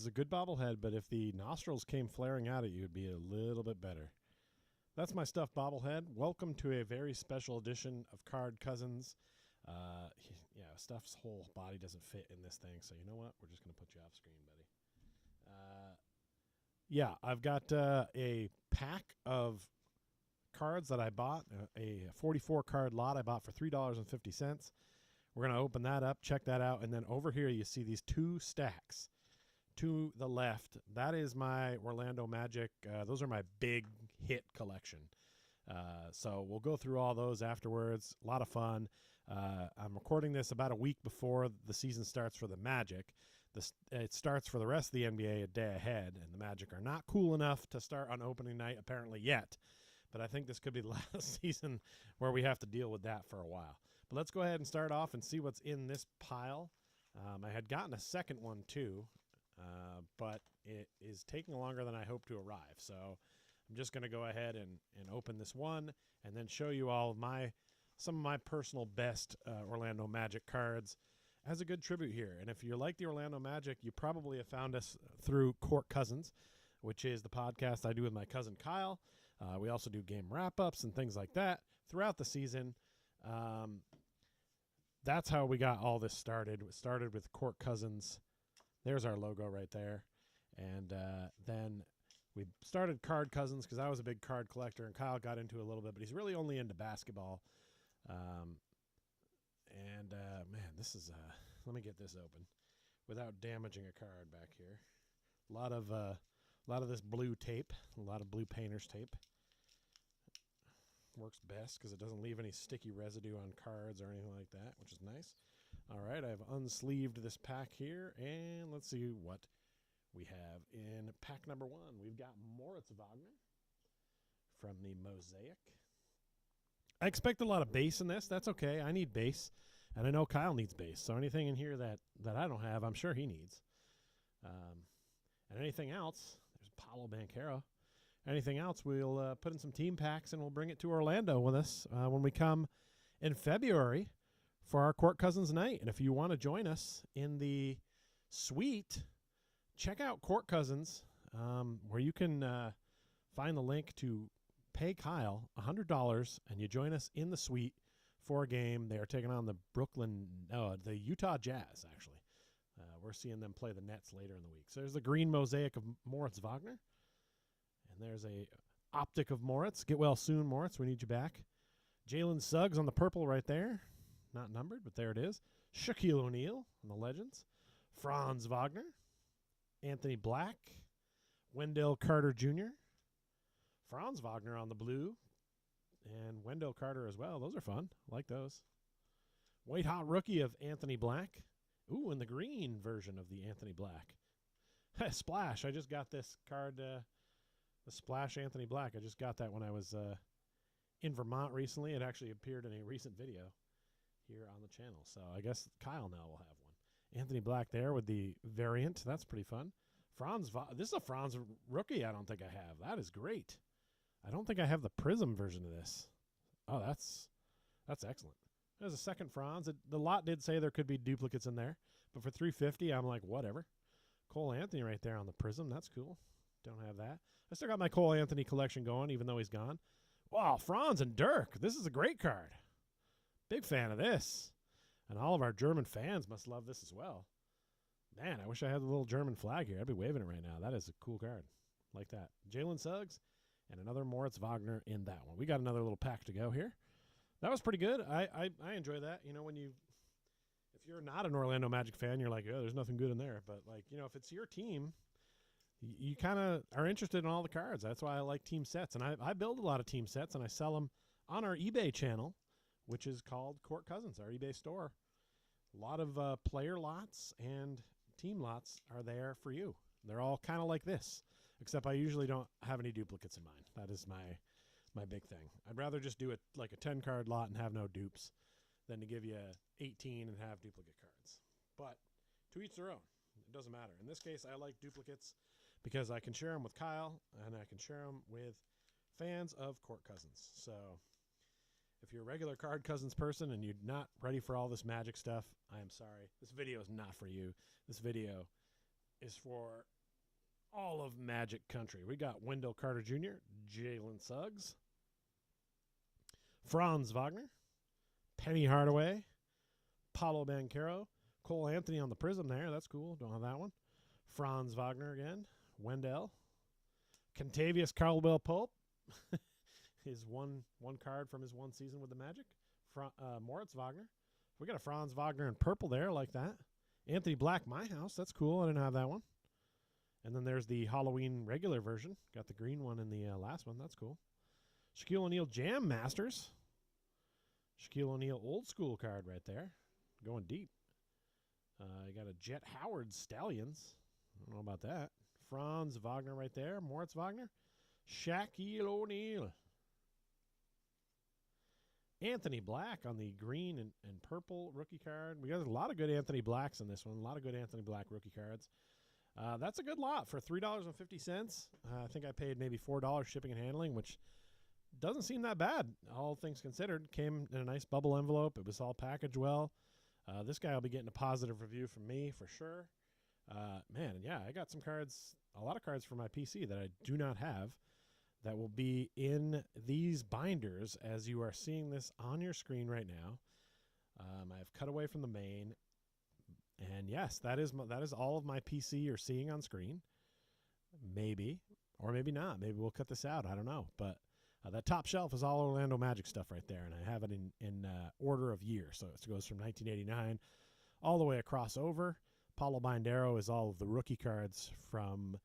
is a good bobblehead, but if the nostrils came flaring out at you, it'd be a little bit better. That's my stuffed bobblehead. Welcome to a very special edition of Card Cousins. Yeah, Stuff's whole body doesn't fit in this thing, so you know what? We're just going to put you off screen, buddy. Yeah, I've got a pack of cards that I bought, a 44-card lot I bought for $3.50. We're going to open that up, check that out, and then over here you see these two stacks. To the left, that is my Orlando Magic. Those are my big hit collection. So we'll go through all those afterwards. A lot of fun. I'm recording this about a week before the season starts for the Magic. It starts for the rest of the NBA a day ahead, and the Magic are not cool enough to start on opening night apparently yet. But I think this could be the last season where we have to deal with that for a while. But let's go ahead and start off and see what's in this pile. I had gotten a second one too. But it is taking longer than I hoped to arrive. So I'm just going to go ahead and open this one and then show you all of some of my personal best Orlando Magic cards as a good tribute here. And if you like the Orlando Magic, you probably have found us through Court Cousins, which is the podcast I do with my cousin Kyle. We also do game wrap-ups and things like that throughout the season. That's how we got all this started. It started with Court Cousins. There's our logo right there. And then we started Card Cousins because I was a big card collector, and Kyle got into it a little bit, but he's really only into basketball. Man, this is let me get this open without damaging a card back here. A lot of this blue tape, a lot of blue painter's tape. Works best because it doesn't leave any sticky residue on cards or anything like that, which is nice. All right, I've unsleeved this pack here, and let's see what we have in pack number one. We've got Moritz Wagner from the Mosaic. I expect a lot of base in this. That's okay. I need base, and I know Kyle needs base. So anything in here that I don't have, I'm sure he needs. And anything else, there's Paolo Banchero. Anything else, we'll put in some team packs, and we'll bring it to Orlando with us when we come in February for our Court Cousins night. And if you want to join us in the suite, check out Court Cousins, where you can find the link to pay Kyle $100, and you join us in the suite for a game. They are taking on the Utah Jazz, actually. We're seeing them play the Nets later in the week. So there's the green mosaic of Moritz Wagner. And there's a optic of Moritz. Get well soon, Moritz. We need you back. Jalen Suggs on the purple right there. Not numbered, but there it is. Shaquille O'Neal on the Legends. Franz Wagner. Anthony Black. Wendell Carter Jr. Franz Wagner on the blue. And Wendell Carter as well. Those are fun. I like those. White hot rookie of Anthony Black. Ooh, and the green version of the Anthony Black. Splash. I just got this card, the Splash Anthony Black. I just got that when I was in Vermont recently. It actually appeared in a recent video here on the channel. So I guess Kyle now will have one. Anthony Black there with the variant. That's pretty fun. This is a Franz rookie I don't think I have. That is great. I don't think I have the Prism version of this. Oh, that's excellent. There's a second Franz. The lot did say there could be duplicates in there, but for $350, I'm like, whatever. Cole Anthony right there on the Prism. That's cool. Don't have that. I still got my Cole Anthony collection going, even though he's gone. Wow, Franz and Dirk. This is a great card. Big fan of this. And all of our German fans must love this as well. Man, I wish I had the little German flag here. I'd be waving it right now. That is a cool card. Like that. Jalen Suggs and another Moritz Wagner in that one. We got another little pack to go here. That was pretty good. I enjoy that. You know, if you're not an Orlando Magic fan, you're like, oh, there's nothing good in there. But, like, you know, if it's your team, you kind of are interested in all the cards. That's why I like team sets. And I build a lot of team sets, and I sell them on our eBay channel, which is called Court Cousins, our eBay store. A lot of player lots and team lots are there for you. They're all kind of like this, except I usually don't have any duplicates in mine. That is my big thing. I'd rather just do it like a 10-card lot and have no dupes than to give you 18 and have duplicate cards. But to each their own. It doesn't matter. In this case, I like duplicates because I can share them with Kyle and I can share them with fans of Court Cousins. So if you're a regular Card Cousins person and you're not ready for all this Magic stuff, I am sorry. This video is not for you. This video is for all of Magic Country. We got Wendell Carter Jr., Jalen Suggs, Franz Wagner, Penny Hardaway, Paulo Banchero, Cole Anthony on the Prism there. That's cool. Don't have that one. Franz Wagner again. Wendell. Contavious Caldwell Pope. His one card from his one season with the Magic. Moritz Wagner. We got a Franz Wagner in purple there. I like that. Anthony Black, My House. That's cool. I didn't have that one. And then there's the Halloween regular version. Got the green one in the last one. That's cool. Shaquille O'Neal Jam Masters. Shaquille O'Neal old school card right there. Going deep. You got a Jet Howard Stallions. I don't know about that. Franz Wagner right there. Moritz Wagner. Shaquille O'Neal. Anthony Black on the green and purple rookie card. We got a lot of good Anthony Blacks in this one. A lot of good Anthony Black rookie cards. That's a good lot for $3.50. I think I paid maybe $4 shipping and handling, which doesn't seem that bad, all things considered. Came in a nice bubble envelope. It was all packaged well. This guy will be getting a positive review from me for sure. Man, yeah, I got some cards, a lot of cards for my PC that I do not have that will be in these binders as you are seeing this on your screen right now. I've cut away from the main. And yes, that is all of my PC you're seeing on screen. Maybe, or maybe not. Maybe we'll cut this out. I don't know. But that top shelf is all Orlando Magic stuff right there, and I have it in order of year. So it goes from 1989 all the way across over. Paulo Banchero is all of the rookie cards from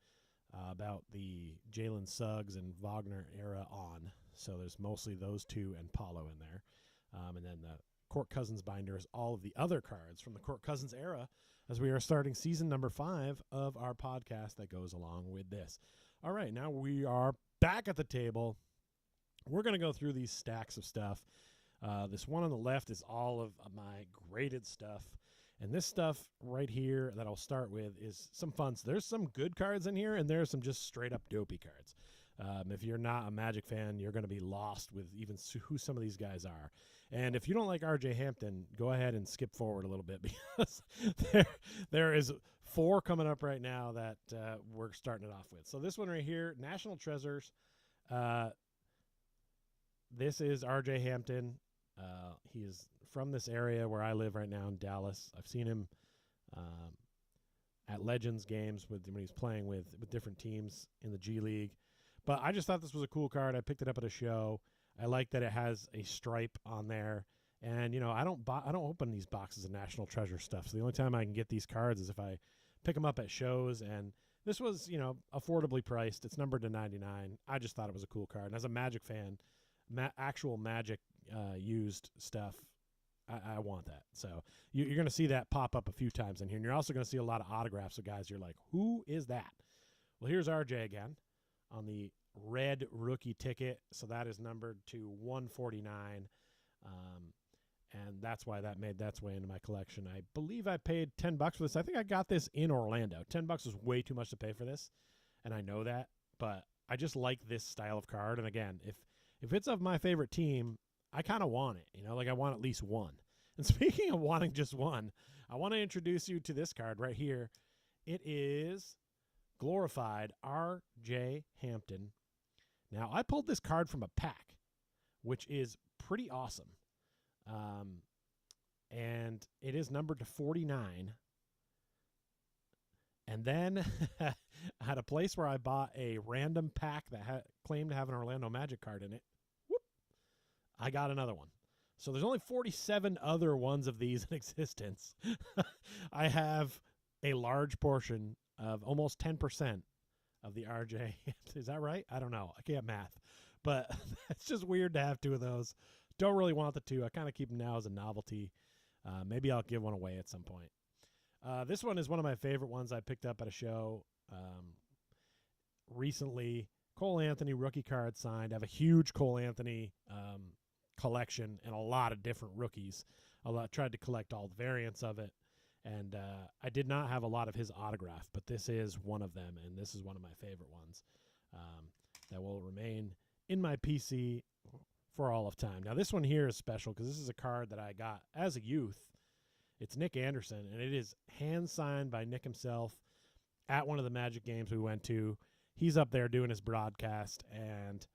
about the Jalen Suggs and Wagner era on. So there's mostly those two and Paulo in there. And then the Court Cousins binder is all of the other cards from the Court Cousins era as we are starting season number 5 of our podcast that goes along with this. All right, now we are back at the table. We're going to go through these stacks of stuff. This one on the left is all of my graded stuff. And this stuff right here that I'll start with is some fun. So there's some good cards in here, and there's some just straight-up dopey cards. If you're not a Magic fan, you're going to be lost with even who some of these guys are. And if you don't like R.J. Hampton, go ahead and skip forward a little bit because there is 4 coming up right now that we're starting it off with. So this one right here, National Treasures. This is R.J. Hampton. He is from this area where I live right now in Dallas. I've seen him at Legends games when he's playing with different teams in the G League. But I just thought this was a cool card. I picked it up at a show. I like that it has a stripe on there. And, you know, I don't open these boxes of National Treasure stuff. So the only time I can get these cards is if I pick them up at shows. And this was, you know, affordably priced. It's numbered to 99. I just thought it was a cool card. And as a Magic fan, actual Magic used stuff, I want that. So you're going to see that pop up a few times in here. And you're also going to see a lot of autographs of guys you're like, who is that? Well, here's RJ again on the red rookie ticket. So that is numbered to 149. And that's why that made its way into my collection. I believe I paid $10 for this. I think I got this in Orlando. $10 was way too much to pay for this. And I know that, but I just like this style of card. And again, if it's of my favorite team, I kind of want it, you know, like I want at least one. And speaking of wanting just one, I want to introduce you to this card right here. It is glorified R.J. Hampton. Now, I pulled this card from a pack, which is pretty awesome. And it is numbered to 49. And then I had a place where I bought a random pack that claimed to have an Orlando Magic card in it. Whoop! I got another one. So there's only 47 other ones of these in existence. I have a large portion of almost 10% of the RJ. Is that right? I don't know. I can't math. But it's just weird to have 2 of those. Don't really want the 2. I kind of keep them now as a novelty. Maybe I'll give one away at some point. This one is one of my favorite ones I picked up at a show recently. Cole Anthony rookie card signed. I have a huge Cole Anthony collection and a lot of different rookies. Tried to collect all the variants of it. And I did not have a lot of his autograph, but this is one of them, and this is one of my favorite ones that will remain in my PC for all of time. Now, this one here is special because this is a card that I got as a youth. It's Nick Anderson, and it is hand-signed by Nick himself. at one of the Magic games we went to. He's up there doing his broadcast, and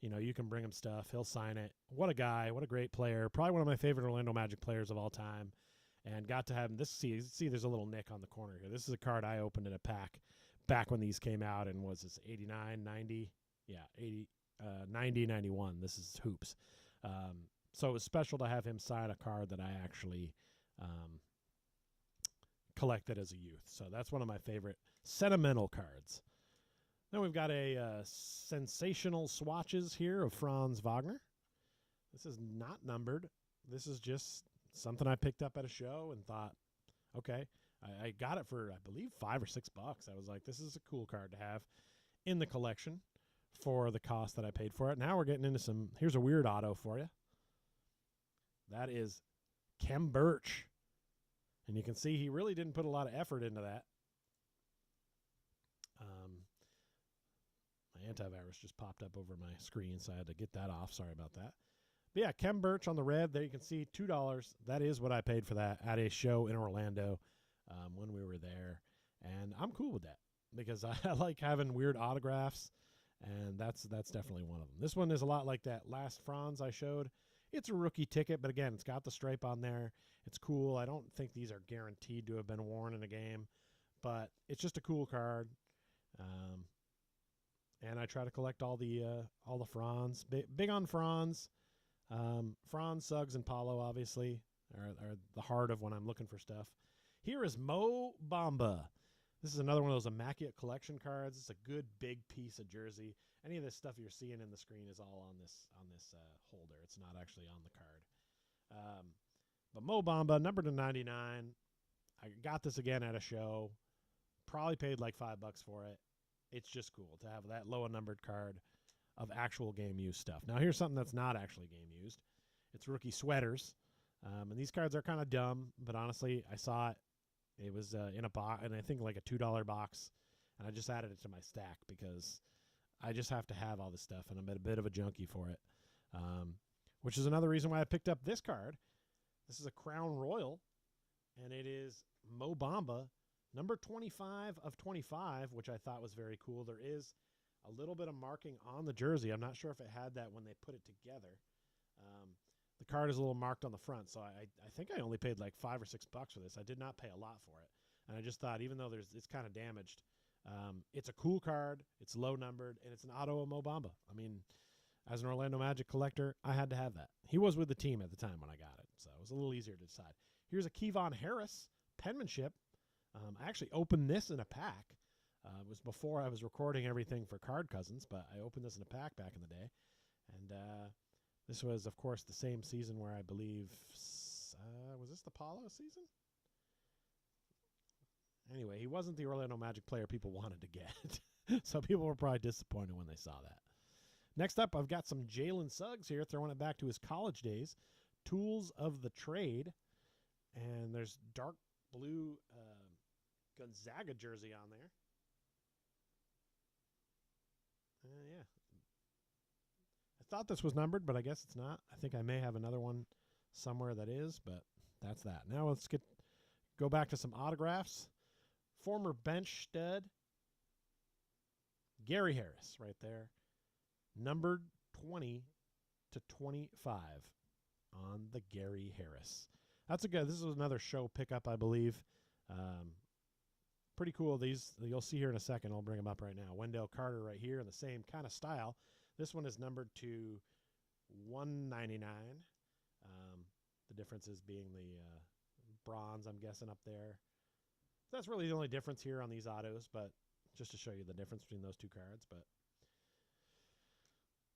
you can bring him stuff. He'll sign it. What a guy. What a great player. Probably one of my favorite Orlando Magic players of all time. And got to have him. See, there's a little nick on the corner here. This is a card I opened in a pack back when these came out, and was this 89, 90? Yeah, 80, 90, 91. This is hoops. So it was special to have him sign a card that I actually collected as a youth. So that's one of my favorite sentimental cards. Then we've got a sensational swatches here of Franz Wagner. This is not numbered. This is just something I picked up at a show and thought, okay, I got it for, I believe, $5 or $6. I was like, this is a cool card to have in the collection for the cost that I paid for it. Now we're getting into some, here's a weird auto for you. That is Kem Birch. And you can see he really didn't put a lot of effort into that. My antivirus just popped up over my screen, so I had to get that off. Sorry about that. But yeah, Kem Birch on the red. There you can see $2. That is what I paid for that at a show in Orlando when we were there. And I'm cool with that because I like having weird autographs, and that's definitely one of them. This one is a lot like that last Franz I showed. It's a rookie ticket, but again, it's got the stripe on there. It's cool. I don't think these are guaranteed to have been worn in a game, but it's just a cool card. And I try to collect all the Franz. Big on Franz. Franz, Suggs, and Paulo, obviously, are the heart of when I'm looking for stuff. Here is Mo Bamba. This is another one of those immaculate collection cards. It's a good big piece of jersey. Any of this stuff you're seeing in the screen is all on this holder. It's not actually on the card. But Mo Bamba, number to 99. I got this again at a show. Probably paid like $5 for it. It's just cool to have that low numbered card of actual game used stuff. Now here's something that's not actually game used. It's rookie sweaters. And these cards are kind of dumb, but honestly, I saw it. It was in a box, and I think like a $2 box, and I just added it to my stack because I just have to have all this stuff, and I'm a bit of a junkie for it, which is another reason why I picked up this card. This is a Crown Royal, and it is Mo Bamba, number 25 of 25, which I thought was very cool. There is a little bit of marking on the jersey. I'm not sure if it had that when they put it together. The card is a little marked on the front, so I think I only paid like $5 or $6 for this. I did not pay a lot for it, and I just thought, even though it's kind of damaged, it's a cool card. It's low numbered, and it's an auto of Mo Bamba. I mean, as an Orlando Magic collector, I had to have that. He was with the team at the time when I got it, so it was a little easier to decide. Here's a Kevon Harris penmanship. I actually opened this in a pack. It was before I was recording everything for Card Cousins, but I opened this in a pack back in the day. And this was, of course, the same season where I believe, was this the Paulo season? Anyway, he wasn't the Orlando Magic player people wanted to get. So people were probably disappointed when they saw that. Next up, I've got some Jalen Suggs here, throwing it back to his college days. Tools of the Trade. And there's dark blue Gonzaga jersey on there. Yeah. I thought this was numbered, but I guess it's not. I think I may have another one somewhere that is, but that's that. Now let's go back to some autographs. Former bench stud Gary Harris right there. Numbered 20 to 25 on the Gary Harris. That's a good. This is another show pickup, I believe. Pretty cool. These you'll see here in a second. I'll bring them up right now. Wendell Carter right here in the same kind of style. This one is numbered to 199. The difference is being the bronze, I'm guessing, up there. That's really the only difference here on these autos, but just to show you the difference between those two cards. But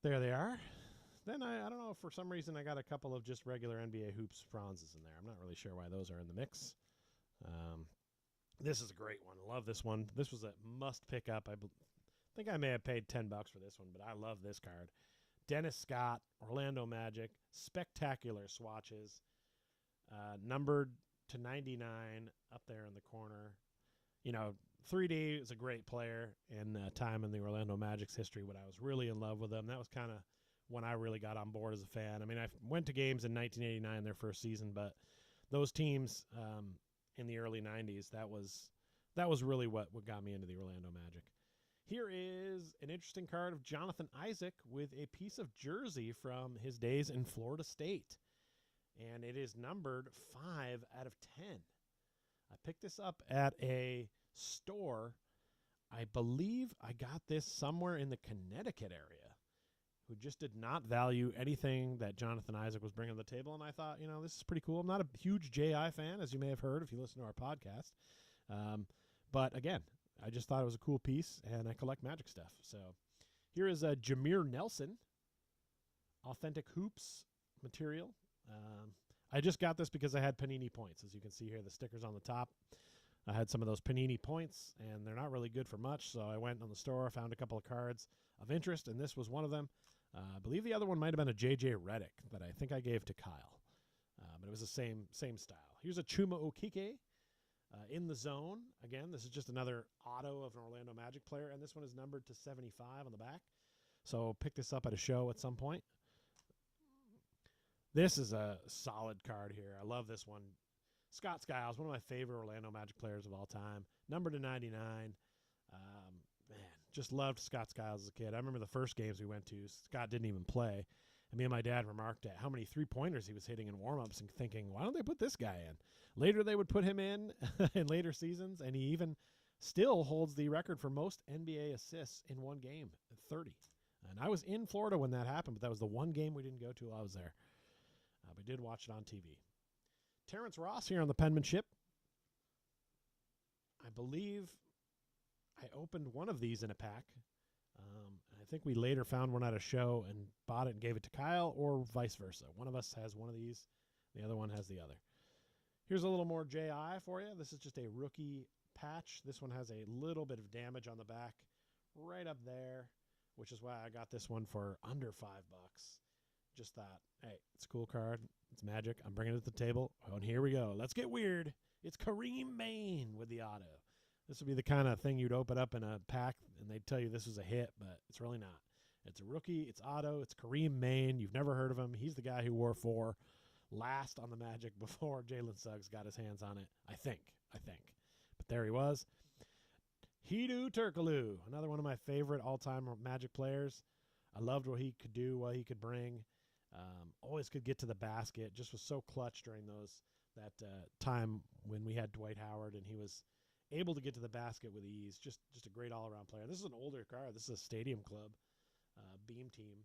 there they are. Then I don't know, for some reason I got a couple of just regular NBA Hoops Franzes in there. I'm not really sure why those are in the mix. This is a great one. Love this one. This was a must pick up. I think I may have paid $10 for this one, but I love this card. Dennis Scott, Orlando Magic, spectacular swatches, numbered to 99 up there in the corner. 3D is a great player in time in the Orlando Magic's history when I was really in love with them. That was kind of when I really got on board as a fan. I mean, I went to games in 1989, their first season, but those teams in the early 90s, that was that was really what got me into the Orlando Magic. Here is an interesting card of Jonathan Isaac with a piece of jersey from his days in Florida State. And it is numbered 5 out of 10. I picked this up at a store. I believe I got this somewhere in the Connecticut area, who just did not value anything that Jonathan Isaac was bringing to the table. And I thought, this is pretty cool. I'm not a huge J.I. fan, as you may have heard if you listen to our podcast. But again, I just thought it was a cool piece, and I collect Magic stuff. So here is a Jameer Nelson Authentic Hoops material. I just got this because I had Panini points. As you can see here, the stickers on the top. I had some of those Panini points, and they're not really good for much, so I went on the store, found a couple of cards of interest, and this was one of them. I believe the other one might have been a J.J. Redick that I think I gave to Kyle. But it was the same style. Here's a Chuma Okeke in the zone. Again, this is just another auto of an Orlando Magic player, and this one is numbered to 75 on the back. So pick this up at a show at some point. This is a solid card here. I love this one. Scott Skiles, one of my favorite Orlando Magic players of all time. Numbered to 99. Man, just loved Scott Skiles as a kid. I remember the first games we went to, Scott didn't even play. And me and my dad remarked at how many three-pointers he was hitting in warm-ups and thinking, why don't they put this guy in? Later they would put him in later seasons, and he even still holds the record for most NBA assists in one game, 30. And I was in Florida when that happened, but that was the one game we didn't go to while I was there. We did watch it on TV. Terrence Ross here on the penmanship. I believe I opened one of these in a pack. I think we later found one at a show and bought it and gave it to Kyle, or vice versa. One of us has one of these. The other one has the other. Here's a little more J.I. for you. This is just a rookie patch. This one has a little bit of damage on the back right up there, which is why I got this one for under $5. Just thought, hey, it's a cool card. It's Magic. I'm bringing it to the table. Oh, and here we go. Let's get weird. It's Kareem Maine with the auto. This would be the kind of thing you'd open up in a pack, and they'd tell you this was a hit, but it's really not. It's a rookie. It's auto. It's Kareem Maine. You've never heard of him. He's the guy who wore 4 last on the Magic before Jalen Suggs got his hands on it, I think. But there he was. Hedo Turkoglu, another one of my favorite all-time Magic players. I loved what he could do, what he could bring. Always could get to the basket. Just was so clutch during that time when we had Dwight Howard, and he was able to get to the basket with ease. Just a great all-around player. This is an older card. This is a Stadium Club beam team,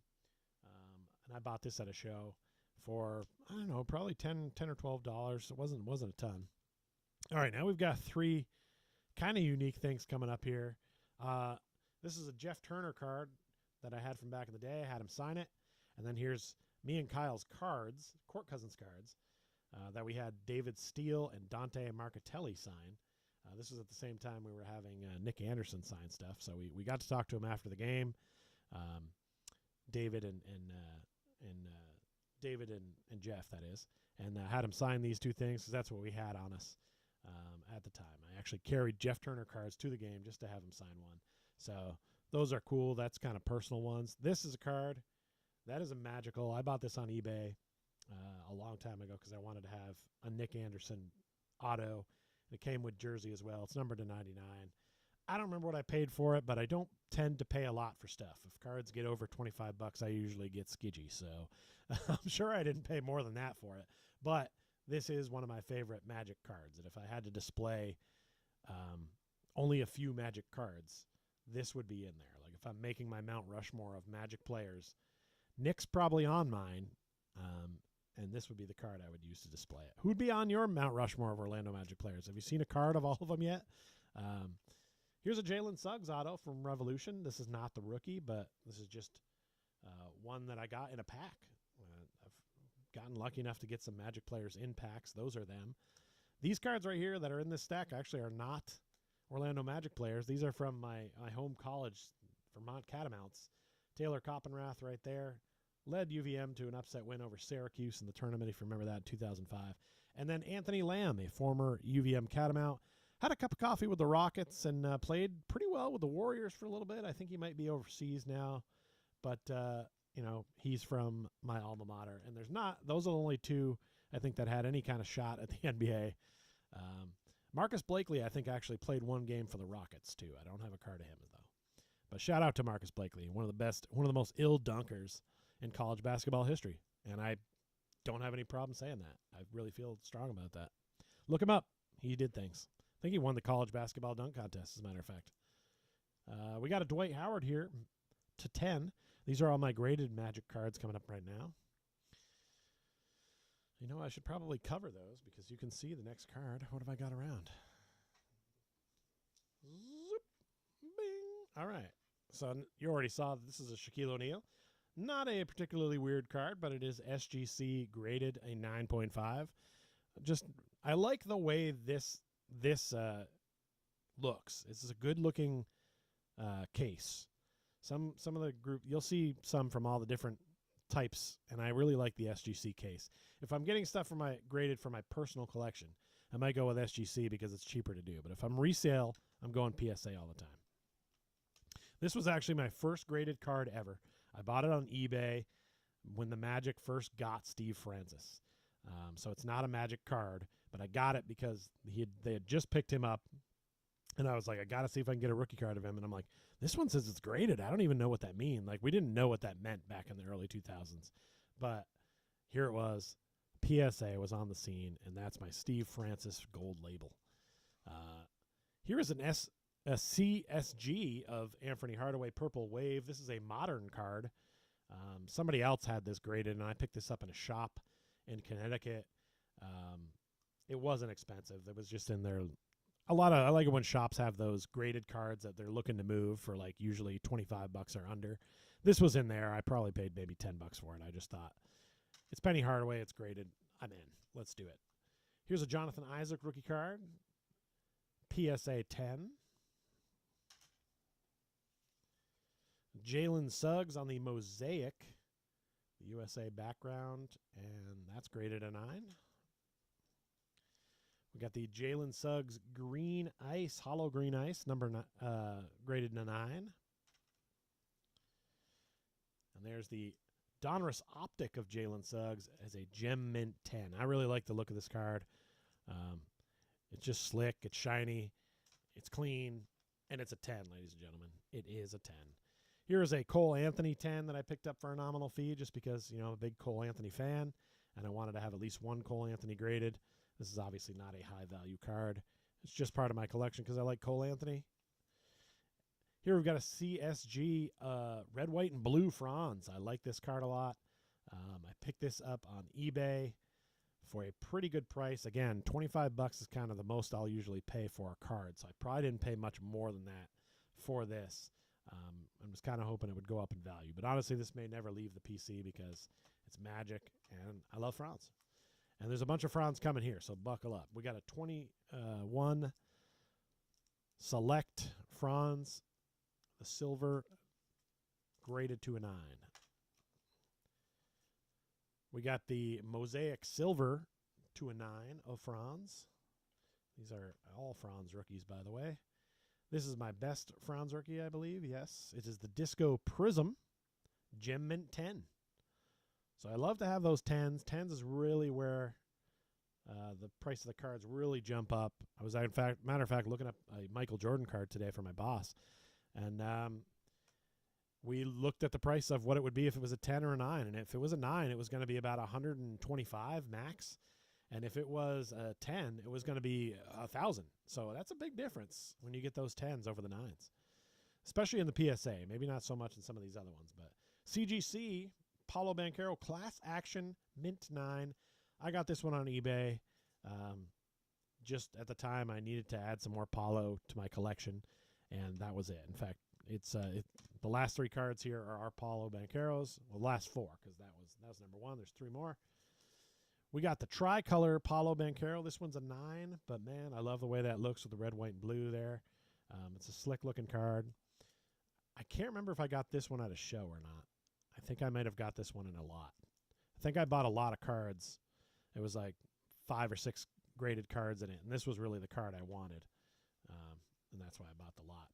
and I bought this at a show for, I don't know, probably $10 or $12. It wasn't a ton. All right, now we've got 3 kind of unique things coming up here. This is a Jeff Turner card that I had from back in the day. I had him sign it, and then here's me and Kyle's cards, Court Cousins cards, that we had David Steele and Dante Marcatelli sign. This was at the same time we were having Nick Anderson sign stuff, so we got to talk to him after the game. David and Jeff, that is, and had him sign these 2 things because that's what we had on us at the time. I actually carried Jeff Turner cards to the game just to have him sign one. So those are cool. That's kind of personal ones. This is a card. That is a magical. I bought this on eBay a long time ago because I wanted to have a Nick Anderson auto. It came with jersey as well. It's numbered to 99. I don't remember what I paid for it, but I don't tend to pay a lot for stuff. If cards get over $25, I usually get skidgy. So I'm sure I didn't pay more than that for it. But this is one of my favorite Magic cards. And if I had to display only a few Magic cards, this would be in there. Like if I'm making my Mount Rushmore of Magic players, Nick's probably on mine, and this would be the card I would use to display it. Who'd be on your Mount Rushmore of Orlando Magic players? Have you seen a card of all of them yet? Here's a Jalen Suggs auto from Revolution. This is not the rookie, but this is just one that I got in a pack. I've gotten lucky enough to get some Magic players in packs. Those are them. These cards right here that are in this stack actually are not Orlando Magic players. These are from my home college, Vermont Catamounts. Taylor Coppenrath right there led UVM to an upset win over Syracuse in the tournament, if you remember that, in 2005. And then Anthony Lamb, a former UVM Catamount, had a cup of coffee with the Rockets and played pretty well with the Warriors for a little bit. I think he might be overseas now, but he's from my alma mater. And those are the only 2 I think that had any kind of shot at the NBA. Marcus Blakely, I think, actually played one game for the Rockets, too. I don't have a card of him, though. But shout out to Marcus Blakely, one of the most ill dunkers in college basketball history. And I don't have any problem saying that. I really feel strong about that. Look him up. He did things. I think he won the college basketball dunk contest, as a matter of fact. We got a Dwight Howard here to 10. These are all my graded Magic cards coming up right now. You know, I should probably cover those because you can see the next card. What have I got around? Zoop, bing. All right. So you already saw that this is a Shaquille O'Neal. Not a particularly weird card, but it is SGC graded a 9.5. Just, I like the way this looks. This is a good-looking case. Some of the group, you'll see some from all the different types, and I really like the SGC case. If I'm getting stuff graded for my personal collection, I might go with SGC because it's cheaper to do. But if I'm resale, I'm going PSA all the time. This was actually my first graded card ever. I bought it on eBay when the Magic first got Steve Francis. So it's not a Magic card, but I got it because they had just picked him up, and I was like, I got to see if I can get a rookie card of him. And I'm like, this one says it's graded. I don't even know what that means. Like, we didn't know what that meant back in the early 2000s. But here it was. PSA was on the scene, and that's my Steve Francis gold label. Here is a CSG of Anthony Hardaway Purple Wave. This is a modern card. Somebody else had this graded, and I picked this up in a shop in Connecticut. It wasn't expensive. It was just in there. I like it when shops have those graded cards that they're looking to move for, like, usually $25 or under. This was in there. I probably paid maybe $10 for it. I just thought, it's Penny Hardaway. It's graded. I'm in. Let's do it. Here's a Jonathan Isaac rookie card. PSA 10. Jalen Suggs on the Mosaic, the USA background, and that's graded a 9. We got the Jalen Suggs Green Ice, Hollow Green Ice, graded a 9. And there's the Donruss Optic of Jalen Suggs as a Gem Mint 10. I really like the look of this card. It's just slick, it's shiny, it's clean, and it's a 10, ladies and gentlemen. It is a 10. Here is a Cole Anthony 10 that I picked up for a nominal fee just because, I'm a big Cole Anthony fan, and I wanted to have at least one Cole Anthony graded. This is obviously not a high-value card. It's just part of my collection because I like Cole Anthony. Here we've got a CSG red, white, and blue Franz. I like this card a lot. I picked this up on eBay for a pretty good price. Again, $25 is kind of the most I'll usually pay for a card, so I probably didn't pay much more than that for this. I was kind of hoping it would go up in value. But honestly, this may never leave the PC because it's Magic, and I love Franz. And there's a bunch of Franz coming here, so buckle up. We got a 21 Select Franz, the silver, graded to a 9. We got the Mosaic Silver to a 9 of Franz. These are all Franz rookies, by the way. This is my best Franz rookie, I believe. Yes, it is the Disco Prism Gem Mint 10. So I love to have those 10s. 10s is really where the price of the cards really jump up. I was, matter of fact, looking up a Michael Jordan card today for my boss. And we looked at the price of what it would be if it was a 10 or a 9. And if it was a 9, it was going to be about $125 max. And if it was a 10, it was going to be $1,000. So that's a big difference when you get those 10s over the 9s, especially in the PSA. Maybe not so much in some of these other ones. But CGC, Paolo Banchero, Class Action, Mint 9. I got this one on eBay. Just at the time, I needed to add some more Paolo to my collection, and that was it. In fact, it's the last 3 cards here are our Paolo Bancheros. Well, last 4, because that was number 1. There's 3 more. We got the tricolor Paolo Banchero. This one's a 9, but man, I love the way that looks with the red, white, and blue there. It's a slick-looking card. I can't remember if I got this one at a show or not. I think I might have got this one in a lot. I think I bought a lot of cards. It was like 5 or 6 graded cards in it, and this was really the card I wanted, and that's why I bought the lot.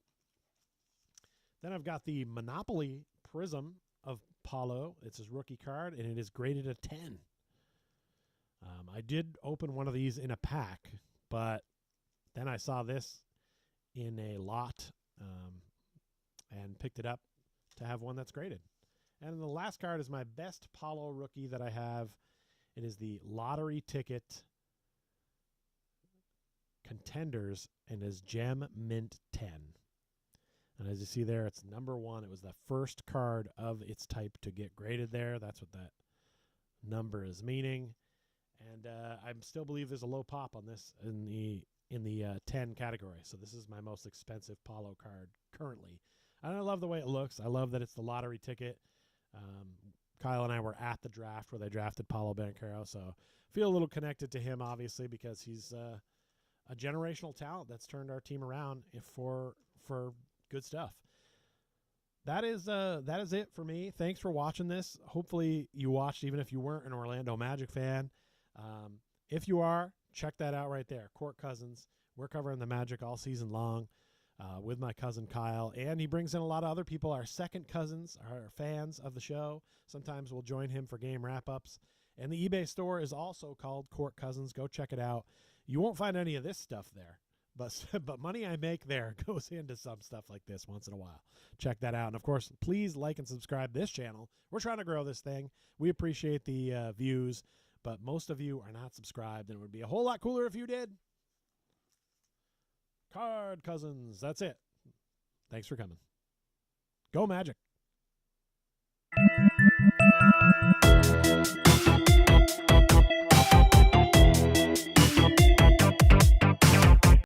Then I've got the Monopoly Prism of Paulo. It's his rookie card, and it is graded a 10. I did open one of these in a pack, but Then I saw this in a lot and picked it up to have one that's graded. And the last card is my best Paulo rookie that I have. It is the lottery ticket Contenders and is Gem Mint 10. And as you see there, it's number 1. It was the first card of its type to get graded there. That's what that number is meaning. And I still believe there's a low pop on this in the 10 category. So this is my most expensive Paulo card currently. And I love the way it looks. I love that it's the lottery ticket. Kyle and I were at the draft where they drafted Paulo Banchero, so feel a little connected to him, obviously, because he's a generational talent that's turned our team around for good stuff. That is it for me. Thanks for watching this. Hopefully you watched even if you weren't an Orlando Magic fan. If you are, check that out right there. Court Cousins. We're covering the Magic all season long with my cousin Kyle, and he brings in a lot of other people. Our second cousins are fans of the show. Sometimes we'll join him for game wrap-ups. And the eBay store is also called Court Cousins. Go check it out. You won't find any of this stuff there, but money I make there goes into some stuff like this once in a while. Check that out. And, of course, please like and subscribe this channel. We're trying to grow this thing. We appreciate the views, but most of you are not subscribed, and it would be a whole lot cooler if you did. Card Cousins. That's it. Thanks for coming. Go Magic.